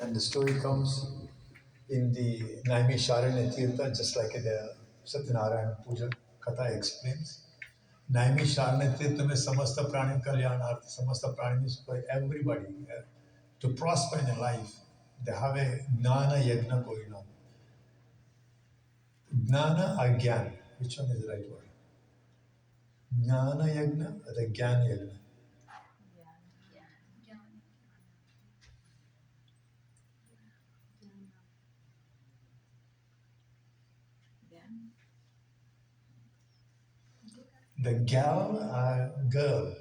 And the story comes in the Naime-sharan tirtha, just like in the Satyanarayana Puja Katha explains. Naime-sharan tirtha में समस्त प्राणी कल्याणार्थ, समस्त प्राणी means for everybody to prosper in their life. They have a jnana yajna going on. Jnana or gyan, which one is the right word? Jnana yajna or the gyan yajna? The gal or girl?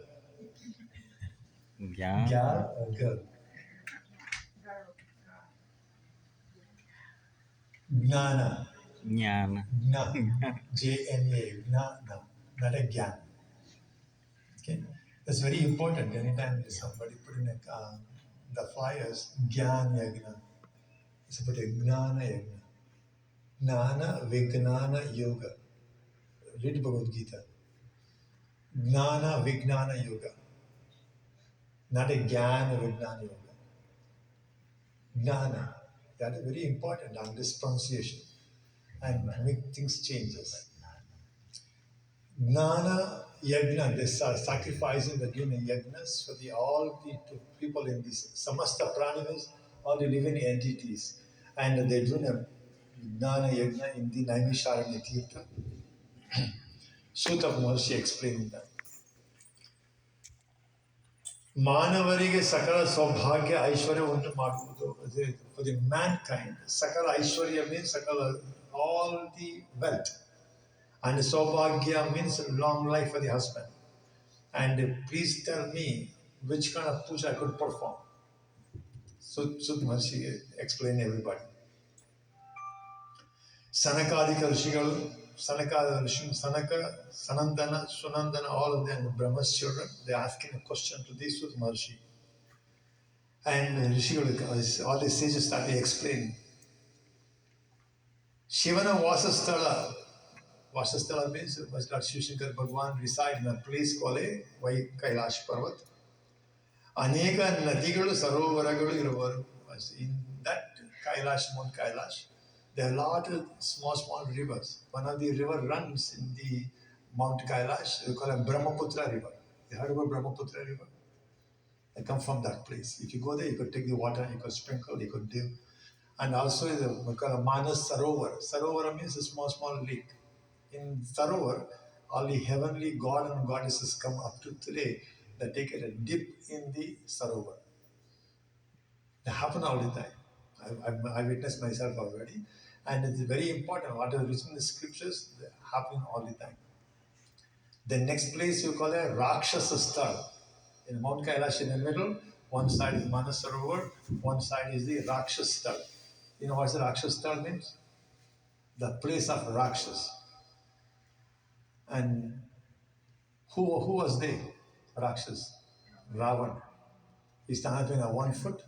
Gal or girl? Jnana. nyaana. Jna, jnana, not a gyan. Okay, that's very important. Anytime somebody put in the flyers, gyan yagna, it's about a gnana yagna. Gnana Vignana Yoga. Read Bhagavad Gita. Gnana Vignana Yoga. Not a Jnana Vignana Yoga. Gnana. That is very important on this pronunciation and make things changes. Gnana Yajna, this are sacrificing the doing yajnas for all the people in this samasta pranimas, all the living entities. And they're doing a Gnana Yajna in the Naime-sharan tirtha. Sutta Maharshi explaining that. ಮಾನವರಿಗೆ ಸಕಲ ಸೌಭಾಗ್ಯ ಐಶ್ವರ್ಯ ಉಂಟು ಮಾಡುವುದು for the mankind ಸಕಲ ಐಶ್ವರ್ಯ means ಸಕಲ all the wealth and saubhagya means long life for the husband and please tell me which kind of puja I could perform. So Maharshi explain everybody. Sanakadika Rishigal, Sanaka, Sanandana, Sunandana, all of them, Brahma's children, they're asking a question to this Sutta Maharshi. And Rishigal, all the sages started explaining. Shivana Vasasthala. Vasasthala means Lord Shivshankar Bhagwan reside in a place called Kailash Parvat. Aneka Nadigalu Sarovaragalu Iruvaru. In that Kailash, Mount Kailash, there are a lot of small rivers. One of the river runs in the Mount Kailash, we call it Brahmaputra River. You heard about Brahmaputra River? I come from that place. If you go there, you could take the water, you could sprinkle, you could dip. And also we call it Manosarava. Sarovara means a small lake. In Sarovar, all the heavenly god and goddesses come up to today. They take a dip in the Sarovar. They happen all the time. I witnessed myself already. And it's very important. What is written in the scriptures, they happen all the time. The next place you call it Rakshasa Star. In Mount Kailash in the middle, one side is Manosarava, one side is the Rakshasta. You know what the Rakshasta means? The place of Rakshas. And who was they? Rakshas. Ravan. He standing on 1 foot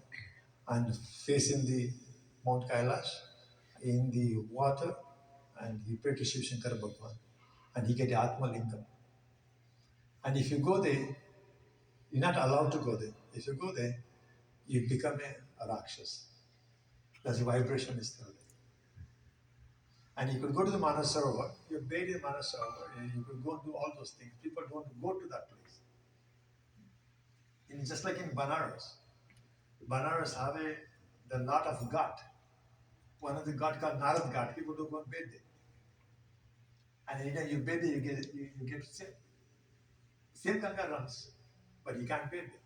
and facing the Mount Kailash in the water, and he prayed to Shiv Shankar Bhagwan. And he get Atma Lingam. And if you go there, you're not allowed to go there. If you go there, you become a Rakshas. That's the vibration is still there. And you could go to the Manosarava, you bathe in Manosarava, and you could go and do all those things. People don't go to that place. And just like in Banaras, Banaras have the lot of ghat. One of the ghat called Narad Ghat, people don't go and bathe there. And anytime you bathe there, you get sick. Same Ganga runs, but you can't bathe there.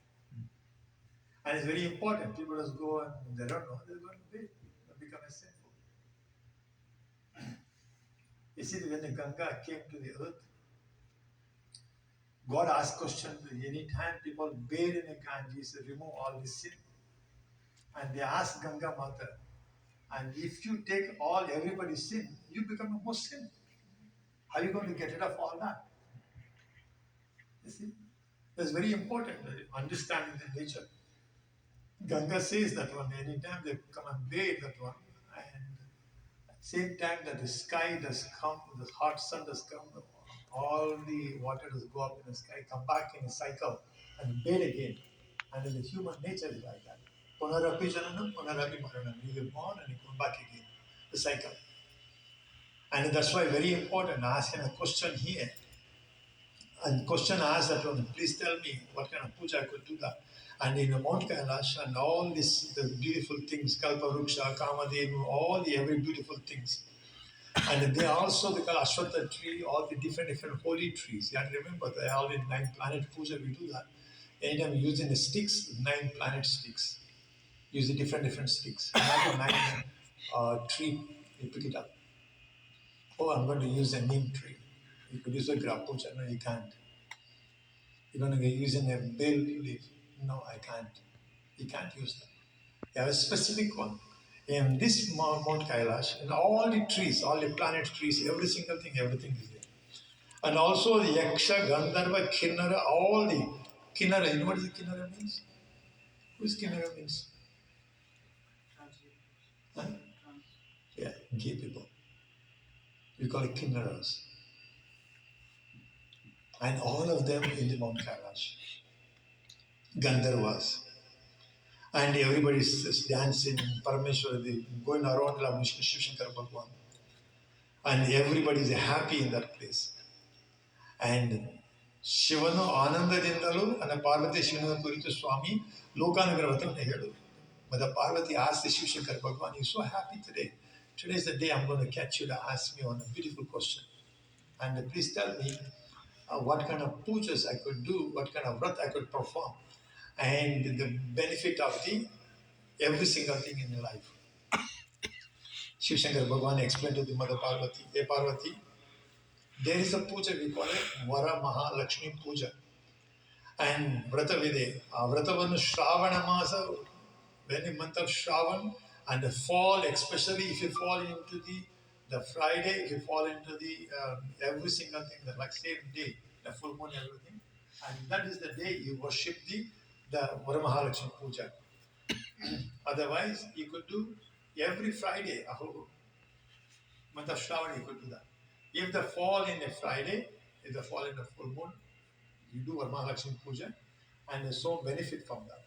And it's very important. People just go and they don't know, they're going to bathe. They become a sinful. You see, when the Ganga came to the earth, God asked questions anytime people bathe in the Ganges, remove all this sin. And they asked Ganga Mata, and if you take everybody's sin, you become a Muslim. How are you going to get rid of all that? You see? That's very important, understanding the nature. Ganga says that one, anytime they come and bathe that one, and same time that the sky does come, the hot sun does come, all the water does go up in the sky, come back in a cycle, and bathe again. And the human nature is like that. Punarapi jananam, punarapi maranam. You get born and you come back again. The cycle. And that's why very important asking a question here. And question asked that one, please tell me what kind of puja I could do that. And in Mount Kailash and all these the beautiful things, Kalpa Ruksha, Kamadevu, all the every beautiful things. And they also the Ashwatha tree, all the different holy trees. You have to remember they all in 9 planet puja we do that. Anytime using the sticks, 9 planet sticks. Use the different sticks. Not a 9 tree, you pick it up. Oh, I'm going to use a neem tree. You could use a graph puja. No, you can't. You're going to be using a bell leaf. No, I can't. You can't use that. You have a specific one. In this Mount Kailash, and all the trees, all the planet trees, every single thing, everything is there. And also the Yaksha, Gandharva, Kinnara, all the Kinnara. You know what the Kinnara means? Who's Kinnara means? Huh? Yeah, gay people. We call it Kinnaras. And all of them in the Mount Kailash. Gandharvas. And everybody's dancing, Parameshwara, going around like Vishnu Shiv Shankar Bhagwan. And everybody is happy in that place. And Shivanu Anandaದಿಂದಲೂ and Parvati Shivanu Kuritu Swami Lokanagravatan Hedu. But the Parvati asked the Shiv Shankar Bhagwan, you're so happy today. Today is the day I'm going to catch you to ask me on a beautiful question. And please tell me what kind of pujas I could do, what kind of vrat I could perform, and the benefit of the every single thing in life. Shiv Shankar Bhagwan explained to the Mother Parvati, hey Parvati, there is a puja, we call it Vara Mahalakshmi Puja. And Vrata Vide, Vratavan Shravana Masa, when the month of Shravan, and the fall, especially if you fall into the Friday, if you fall into the every single thing, the like same day, the full moon, everything, and that is the day you worship the Varamahalakshmi Puja. Otherwise, you could do every Friday, a whole month of Shravan, you could do that. If the fall in a Friday, if the fall in a full moon, you do Varamahalakshmi Puja, and there's so benefit from that.